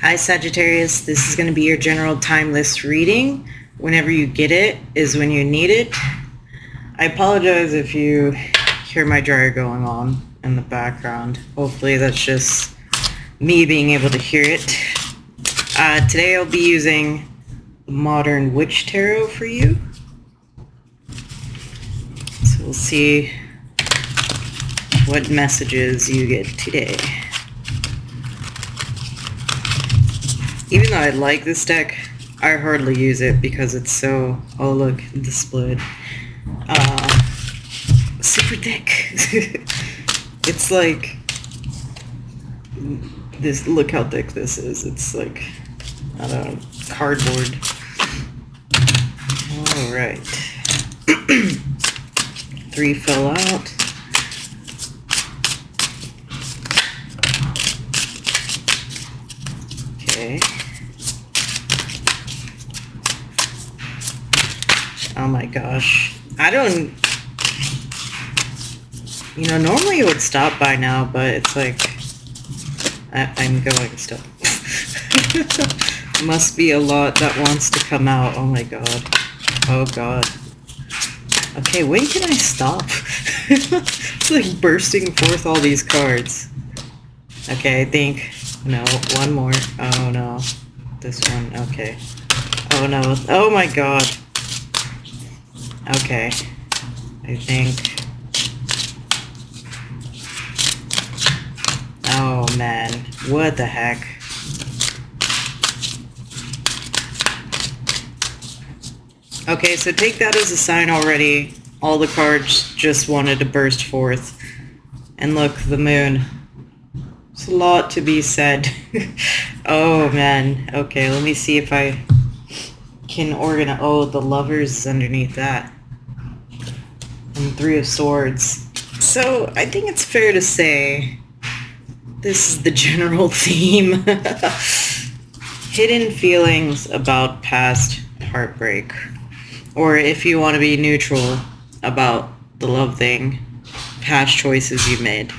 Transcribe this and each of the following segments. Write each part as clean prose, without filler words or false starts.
Hi Sagittarius, this is going to be your general timeless reading. Whenever you get it is when you need it. I apologize if you hear my dryer going on in the background. Hopefully that's just me being able to hear it. Today I'll be using the Modern Witch Tarot for you. So we'll see what messages you get today. Even though I like this deck, I hardly use it because it's so, oh look, the split. Super thick. It's like, this, look how thick this is. It's like, I don't know, cardboard. Alright. 3 fell out. Okay. Oh my gosh. I don't... You know, normally it would stop by now, but it's like... I'm going still. Must be a lot that wants to come out. Oh my god. Oh god. Okay, when can I stop? It's like bursting forth all these cards. Okay, I think... No, one more. Oh no. This one. Okay. Oh no. Oh my god. Okay. I think... Oh man. What the heck? Okay, so take that as a sign already. All the cards just wanted to burst forth. And look, the moon. There's a lot to be said. Oh man. Okay, let me see if I can organize... Oh, the Lovers is underneath that. And 3 of Swords. So, I think it's fair to say this is the general theme. Hidden feelings about past heartbreak. Or if you want to be neutral about the love thing, past choices you made.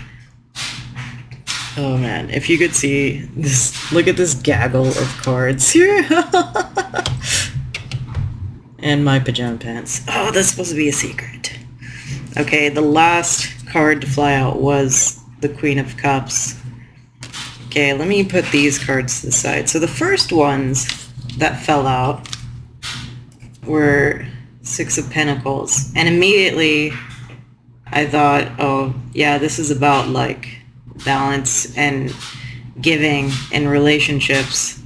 Oh man, if you could see this, look at this gaggle of cards here. And my pajama pants. Oh, that's supposed to be a secret. Okay, the last card to fly out was the Queen of Cups. Okay, let me put these cards to the side. So the first ones that fell out were 6 of Pentacles. And immediately I thought, oh yeah, this is about like balance and giving in relationships.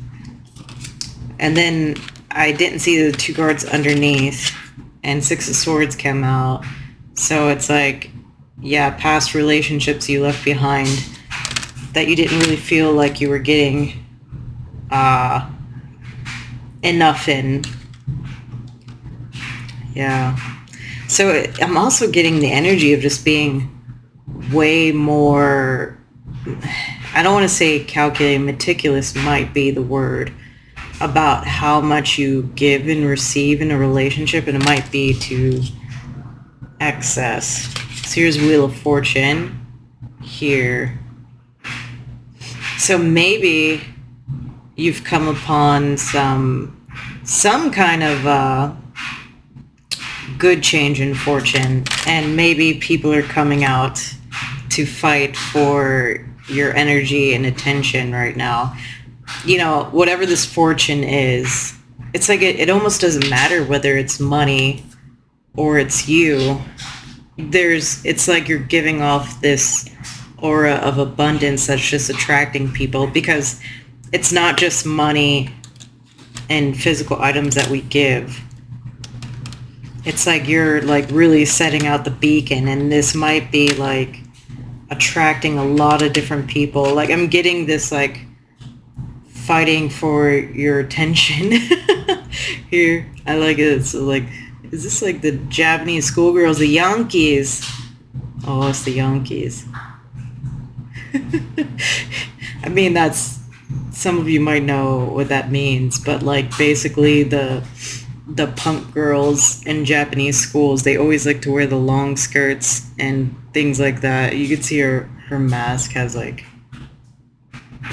And then I didn't see the 2 cards underneath and 6 of Swords came out. So it's like, yeah, past relationships you left behind that you didn't really feel like you were getting enough in. Yeah. So I'm also getting the energy of just being way more, I don't want to say calculating, meticulous might be the word, about how much you give and receive in a relationship, and it might be to excess. So here's Wheel of Fortune here. So maybe you've come upon some kind of good change in fortune, and maybe people are coming out to fight for your energy and attention right now. You know, whatever this fortune is, it's like it almost doesn't matter whether it's money or it's you. It's like you're giving off this aura of abundance that's just attracting people, because it's not just money and physical items that we give. It's like you're like really setting out the beacon, and this might be like attracting a lot of different people. Like I'm getting this like fighting for your attention. Here, I like it. So like, is this like the Japanese schoolgirls, the Yankees? Oh, it's the Yankees. I mean, that's, some of you might know what that means, but like basically the punk girls in Japanese schools, they always like to wear the long skirts and things like that. You can see her mask has like,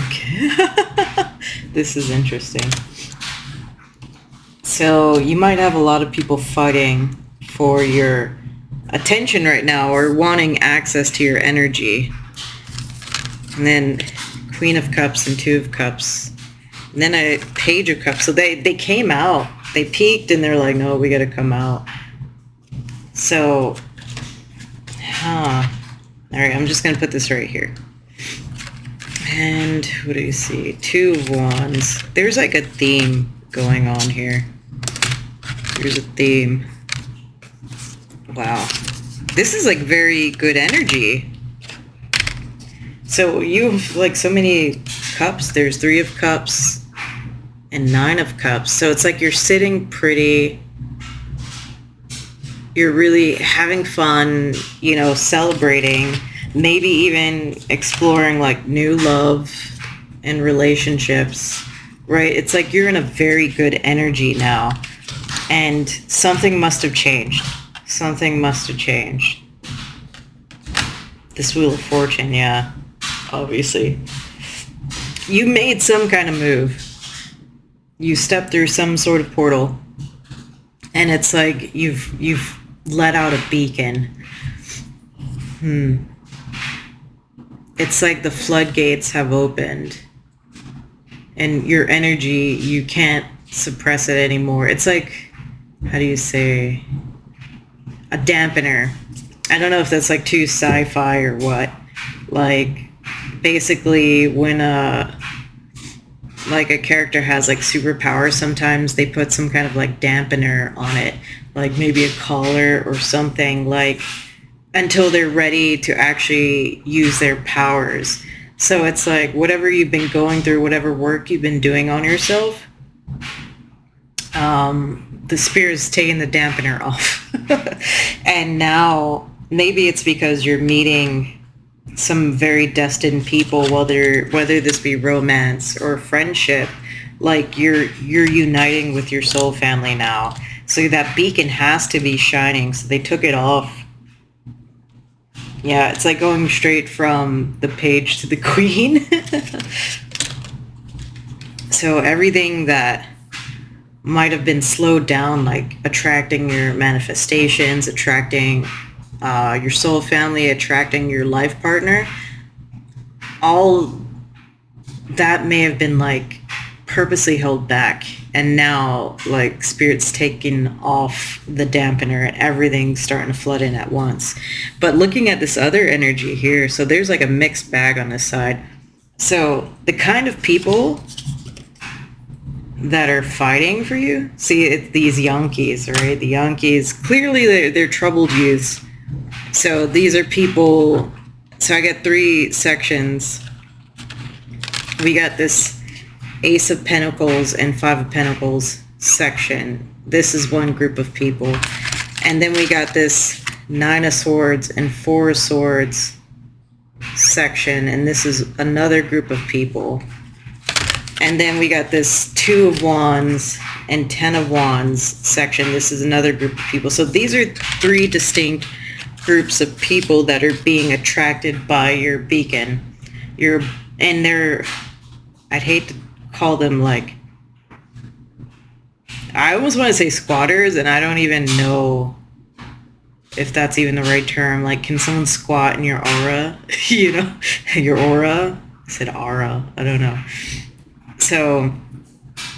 okay. This is interesting. So you might have a lot of people fighting for your attention right now or wanting access to your energy. And then Queen of Cups and Two of Cups. And then a Page of Cups. So they came out. They peaked and they're like, no, we got to come out. So, all right, I'm just going to put this right here. And what do you see? Two of Wands. There's like a theme going on here. There's a theme. Wow. This is like very good energy. So you have like so many cups. There's Three of Cups and Nine of Cups. So it's like you're sitting pretty. You're really having fun, you know, celebrating, maybe even exploring like new love and relationships, right? It's like you're in a very good energy now, and something must have changed. Something must have changed. This Wheel of Fortune, yeah, obviously. You made some kind of move. You stepped through some sort of portal, and it's like you've let out a beacon. It's like the floodgates have opened, and your energy, you can't suppress it anymore. It's like, how do you say, a dampener. I don't know if that's like too sci-fi or what. Like, basically when like a character has like superpowers, sometimes they put some kind of like dampener on it, like maybe a collar or something, like until they're ready to actually use their powers. So it's like whatever you've been going through, whatever work you've been doing on yourself, the spirit's taking the dampener off. And now maybe it's because you're meeting some very destined people, whether this be romance or friendship, like you're uniting with your soul family now. So that beacon has to be shining. So they took it off. Yeah, it's like going straight from the Page to the Queen. So everything that might have been slowed down, like attracting your manifestations, attracting your soul family, attracting your life partner, all that may have been like purposely held back, and now like spirit's taking off the dampener and everything's starting to flood in at once. But looking at this other energy here, so there's like a mixed bag on this side. So the kind of people that are fighting for you, see, it's these Yankees, right? The Yankees, clearly they're troubled youths. So these are people, so I got three sections. We got this Ace of Pentacles and Five of Pentacles section. This is one group of people. And then we got this Nine of Swords and Four of Swords section. And this is another group of people. And then we got this Two of Wands and Ten of Wands section. This is another group of people. So these are three distinct groups of people that are being attracted by your beacon. I'd hate to call them like, I almost want to say squatters, and I don't even know if that's even the right term. Like, can someone squat in your aura? You know, your aura? I said aura. I don't know. So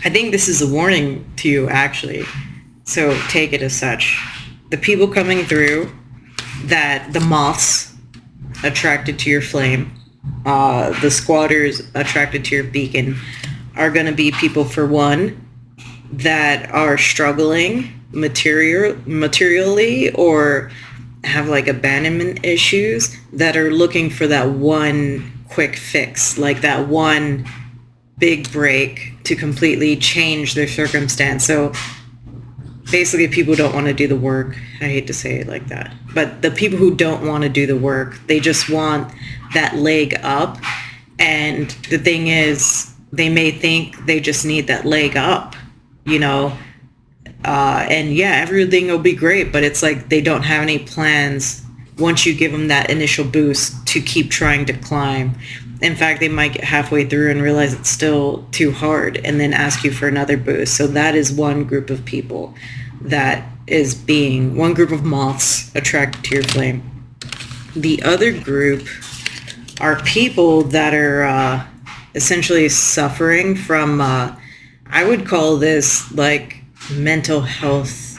I think this is a warning to you, actually. So take it as such. The people coming through, that the moths attracted to your flame, the squatters attracted to your beacon, are going to be people, for one, that are struggling materially or have like abandonment issues, that are looking for that one quick fix, like that one big break to completely change their circumstance. So basically people don't want to do the work. I hate to say it like that, but the people who don't want to do the work, they just want that leg up. And the thing is, they may think they just need that leg up, you know, and yeah, everything will be great, but it's like they don't have any plans once you give them that initial boost to keep trying to climb. In fact, they might get halfway through and realize it's still too hard and then ask you for another boost. So that is one group of people that is being, one group of moths attracted to your flame. The other group are people that are essentially suffering from, I would call this like mental health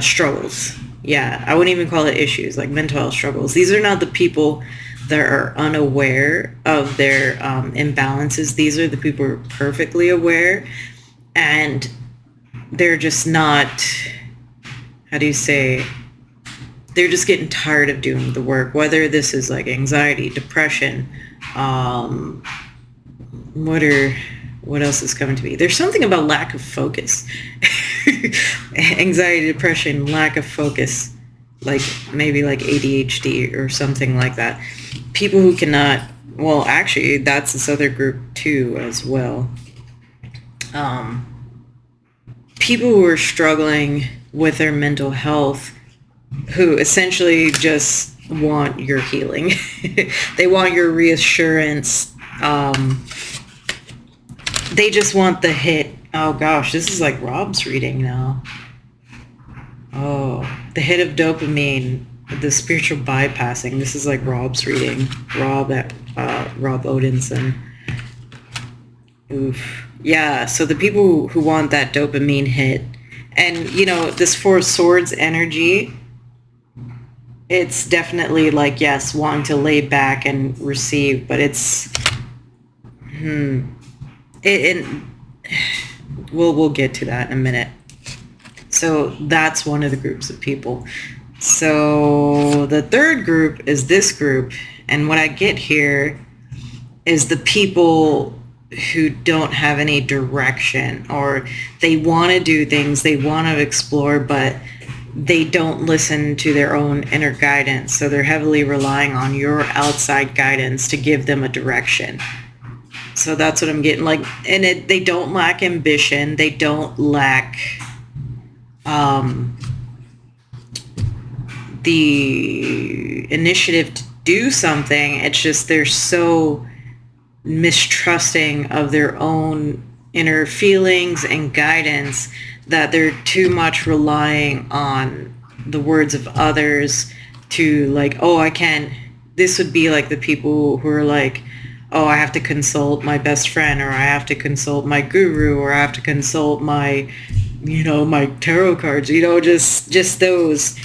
struggles. Yeah, I wouldn't even call it issues, like mental health struggles. These are not the people that are unaware of their imbalances. These are the people who are perfectly aware, and they're just not, how do you say, they're just getting tired of doing the work, whether this is like anxiety, depression, what else is coming to me? There's something about lack of focus. Anxiety, depression, lack of focus, like maybe like ADHD or something like that. People who cannot, well, actually, that's this other group too as well. People who are struggling with their mental health, who essentially just want your healing. They want your reassurance. They just want the hit. Oh gosh, this is like Rob's reading now. Oh, the hit of dopamine, the spiritual bypassing. This is like Rob's reading. Rob Odinson. Oof. Yeah, so the people who want that dopamine hit, and you know, this Four of Swords energy, it's definitely like, yes, wanting to lay back and receive, but it's, we'll get to that in a minute. So that's one of the groups of people. So the third group is this group, and what I get here is the people who don't have any direction, or they want to do things, they want to explore, but they don't listen to their own inner guidance. So they're heavily relying on your outside guidance to give them a direction. So that's what I'm getting, like, and they don't lack ambition. They don't lack the initiative to do something. It's just they're so mistrusting of their own inner feelings and guidance that they're too much relying on the words of others to, like, oh, I can't. This would be like the people who are like, oh, I have to consult my best friend, or I have to consult my guru, or I have to consult my, you know, my tarot cards, you know, just those.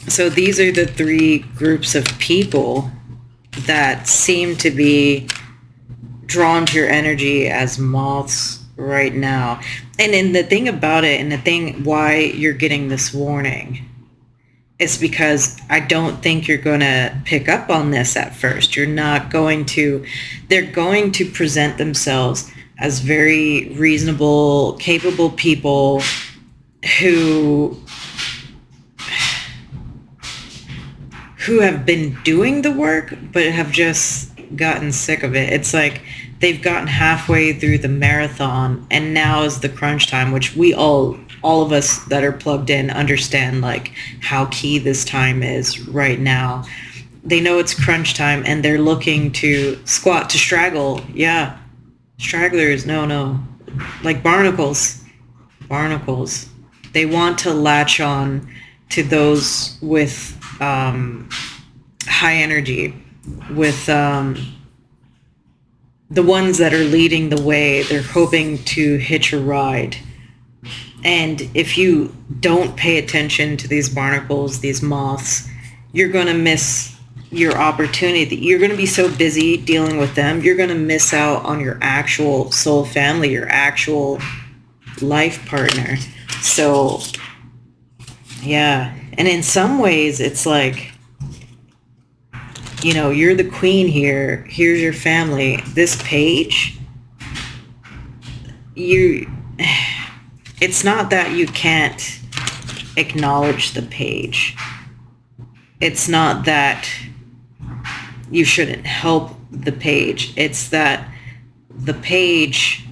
So these are the three groups of people that seem to be drawn to your energy as moths right now. And then the thing about it, and the thing why you're getting this warning, is because I don't think you're going to pick up on this at first. You're not going to. They're going to present themselves as very reasonable, capable people who have been doing the work but have just gotten sick of it. It's like they've gotten halfway through the marathon and now is the crunch time, which we all of us that are plugged in understand, like, how key this time is right now. They know it's crunch time and they're looking to squat, to straggle. Yeah, stragglers, no, like barnacles. They want to latch on to those with high energy, with the ones that are leading the way. They're hoping to hitch a ride. And if you don't pay attention to these barnacles, these moths, you're going to miss your opportunity. You're going to be so busy dealing with them, you're going to miss out on your actual soul family, your actual life partner. So, yeah. And in some ways, it's like, you know, you're the queen here. Here's your family. This page, it's not that you can't acknowledge the page. It's not that you shouldn't help the page. It's that the page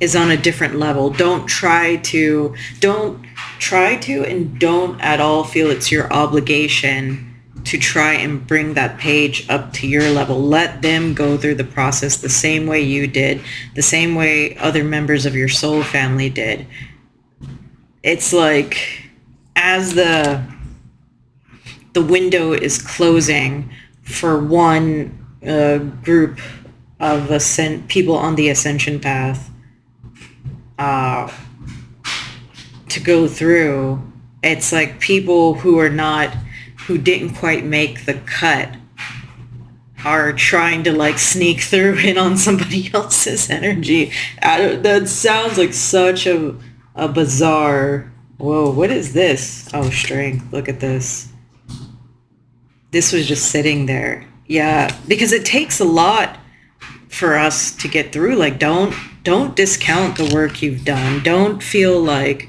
is on a different level. Don't try to and don't at all feel it's your obligation to try and bring that page up to your level. Let them go through the process the same way you did, the same way other members of your soul family did. It's like as the window is closing for one group of people on the ascension path to go through, it's like people who didn't quite make the cut are trying to like sneak through in on somebody else's energy. That sounds like such a bizarre, whoa, what is this? Oh, strength, look at this. This was just sitting there. Yeah, because it takes a lot for us to get through. Like, don't discount the work you've done. Don't feel like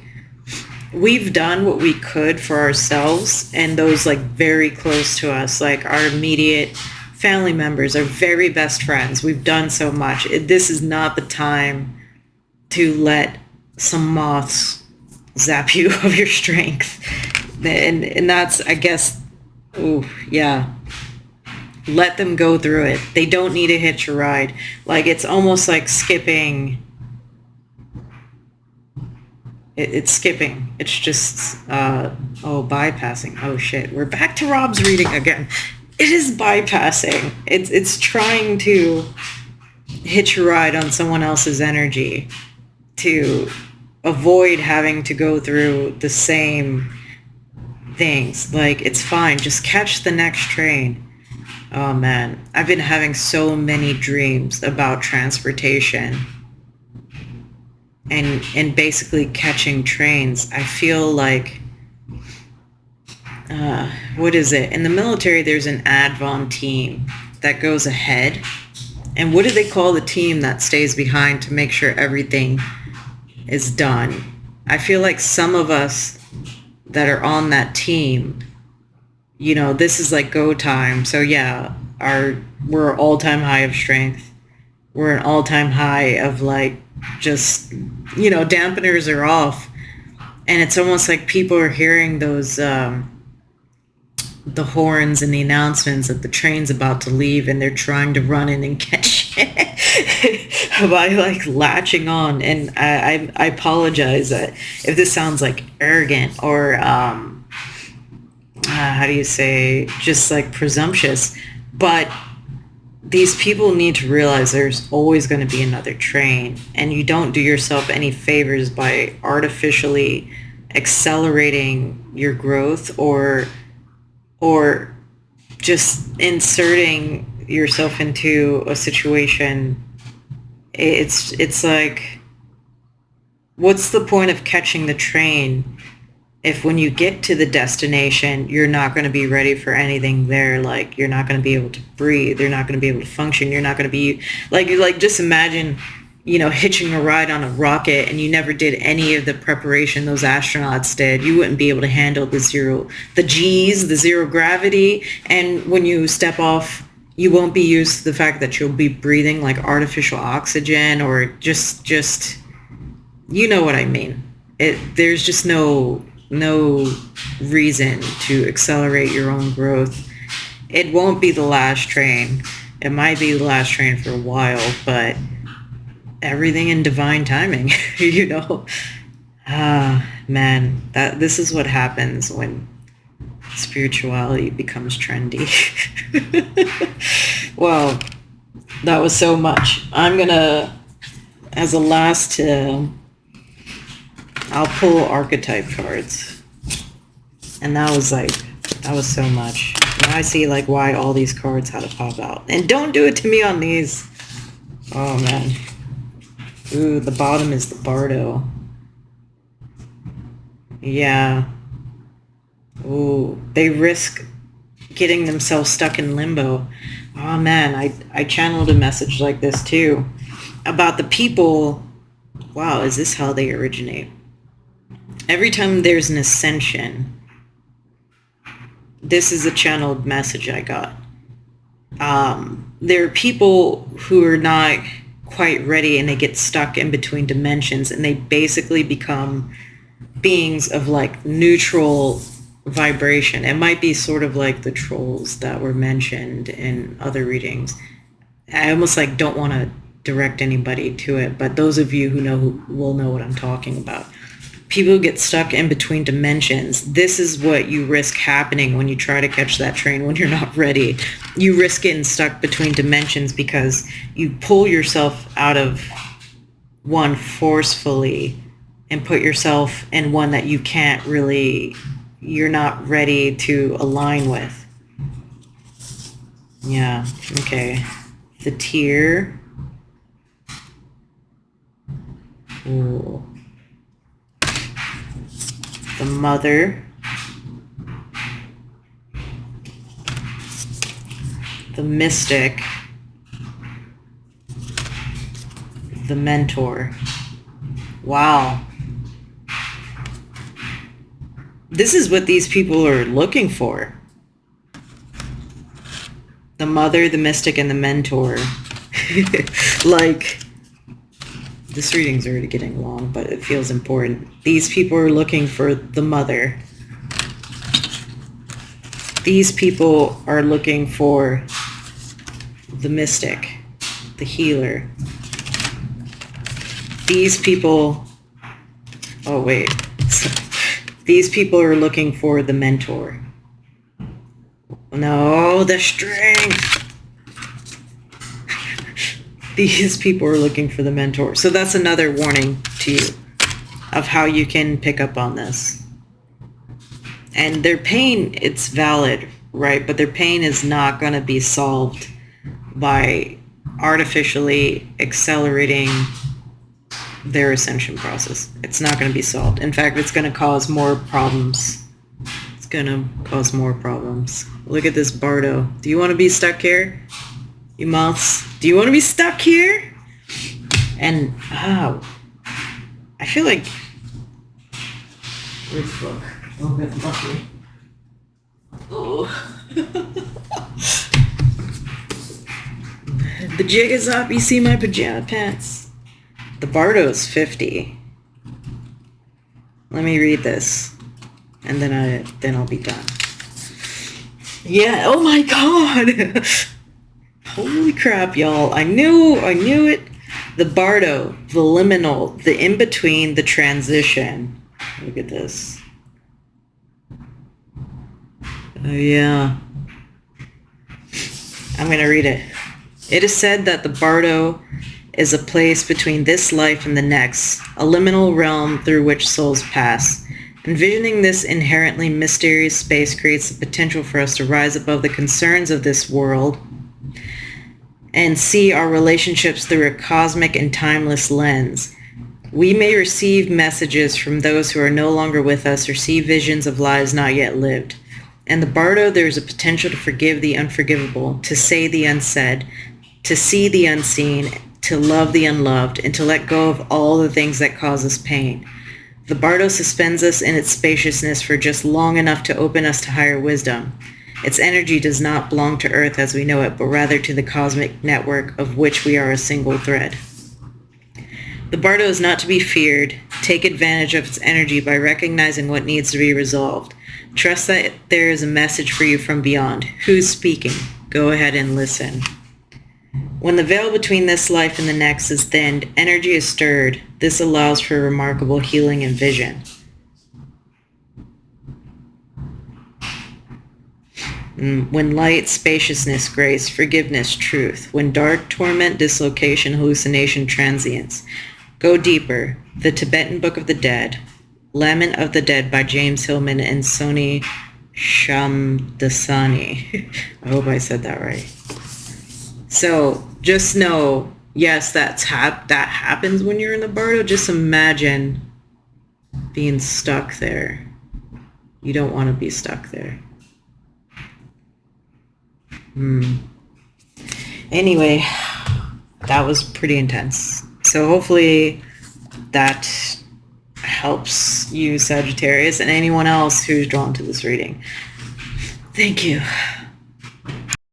we've done what we could for ourselves and those like very close to us, like our immediate family members, our very best friends. We've done so much. This is not the time to let some moths zap you of your strength. And that's, I guess, oh yeah, let them go through it. They don't need to hitch a ride. Like, it's almost like skipping. It's skipping. It's just, bypassing. Oh shit, we're back to Rob's reading again. It is bypassing. It's trying to hitch a ride on someone else's energy to avoid having to go through the same things. Like, it's fine. Just catch the next train. Oh man, I've been having so many dreams about transportation and basically catching trains. I feel like, what is it? In the military, there's an advon team that goes ahead. And what do they call the team that stays behind to make sure everything is done? I feel like some of us that are on that team, you know, this is like go time. So yeah, we're all-time high of strength. We're an all-time high of like, just, you know, dampeners are off. And it's almost like people are hearing those, the horns and the announcements that the train's about to leave, and they're trying to run in and catch it by like latching on. And I apologize that if this sounds like arrogant or, how do you say, just like presumptuous, but these people need to realize there's always going to be another train, and you don't do yourself any favors by artificially accelerating your growth or just inserting yourself into a situation. It's like, what's the point of catching the train if when you get to the destination, you're not going to be ready for anything there? Like, you're not going to be able to breathe. You're not going to be able to function. You're not going to be like just imagine, you know, hitching a ride on a rocket and you never did any of the preparation those astronauts did. You wouldn't be able to handle the zero gravity. And when you step off, you won't be used to the fact that you'll be breathing like artificial oxygen or just, you know what I mean? There's just no reason to accelerate your own growth. It won't be the last train. It might be the last train for a while, but everything in divine timing, you know? Man, this is what happens when spirituality becomes trendy. Well, that was so much. I'm gonna, as a last, I'll pull archetype cards. And that was so much. Now I see like why all these cards had to pop out. And don't do it to me on these. Oh man. Ooh, the bottom is the Bardo. Yeah. Ooh, they risk getting themselves stuck in limbo. Oh man, I channeled a message like this too. About the people. Wow, is this how they originate? Every time there's an ascension, this is a channeled message I got. There are people who are not quite ready and they get stuck in between dimensions and they basically become beings of like neutral vibration. It might be sort of like the trolls that were mentioned in other readings. I almost like don't want to direct anybody to it, but those of you who know will know what I'm talking about. People get stuck in between dimensions. This is what you risk happening when you try to catch that train when you're not ready. You risk getting stuck between dimensions because you pull yourself out of one forcefully and put yourself in one that you can't really, you're not ready to align with. Yeah, okay. The tear. Ooh. The mother. The mystic. The mentor. Wow. This is what these people are looking for. The mother, the mystic, and the mentor. Like, this reading's already getting long, but it feels important. These people are looking for the mother. These people are looking for the mystic, the healer. These people, oh wait, these people are looking for the mentor. No, the strength. These people are looking for the mentor. So that's another warning to you of how you can pick up on this. And their pain, it's valid, right? But their pain is not going to be solved by artificially accelerating their ascension process. It's not going to be solved. In fact, it's going to cause more problems. It's going to cause more problems. Look at this Bardo. Do you want to be stuck here? You moths? Do you want to be stuck here? And, oh, I feel like... Where's the book? Oh, that's lucky. Oh. The jig is up. You see my pajama pants. The Bardo's 50. Let me read this, and then I'll be done. Yeah. Oh my God. Holy crap, y'all. I knew it. The Bardo, the liminal, the in-between, the transition. Look at this. Oh, yeah. I'm going to read it. It is said that the Bardo is a place between this life and the next, a liminal realm through which souls pass. Envisioning this inherently mysterious space creates the potential for us to rise above the concerns of this world and see our relationships through a cosmic and timeless lens. We may receive messages from those who are no longer with us or see visions of lives not yet lived. In the Bardo, there is a potential to forgive the unforgivable, to say the unsaid, to see the unseen, to love the unloved, and to let go of all the things that cause us pain. The Bardo suspends us in its spaciousness for just long enough to open us to higher wisdom. Its energy does not belong to Earth as we know it, but rather to the cosmic network of which we are a single thread. The Bardo is not to be feared. Take advantage of its energy by recognizing what needs to be resolved. Trust that there is a message for you from beyond. Who's speaking? Go ahead and listen. When the veil between this life and the next is thinned, energy is stirred. This allows for remarkable healing and vision. When light, spaciousness, grace, forgiveness, truth. When dark, torment, dislocation, hallucination, transience. Go deeper. The Tibetan Book of the Dead. Lament of the Dead by James Hillman and Soni Shamdasani. I hope I said that right. So just know, yes, that happens when you're in the Bardo. Just imagine being stuck there. You don't want to be stuck there. Anyway, that was pretty intense. So hopefully that helps you, Sagittarius, and anyone else who's drawn to this reading. Thank you.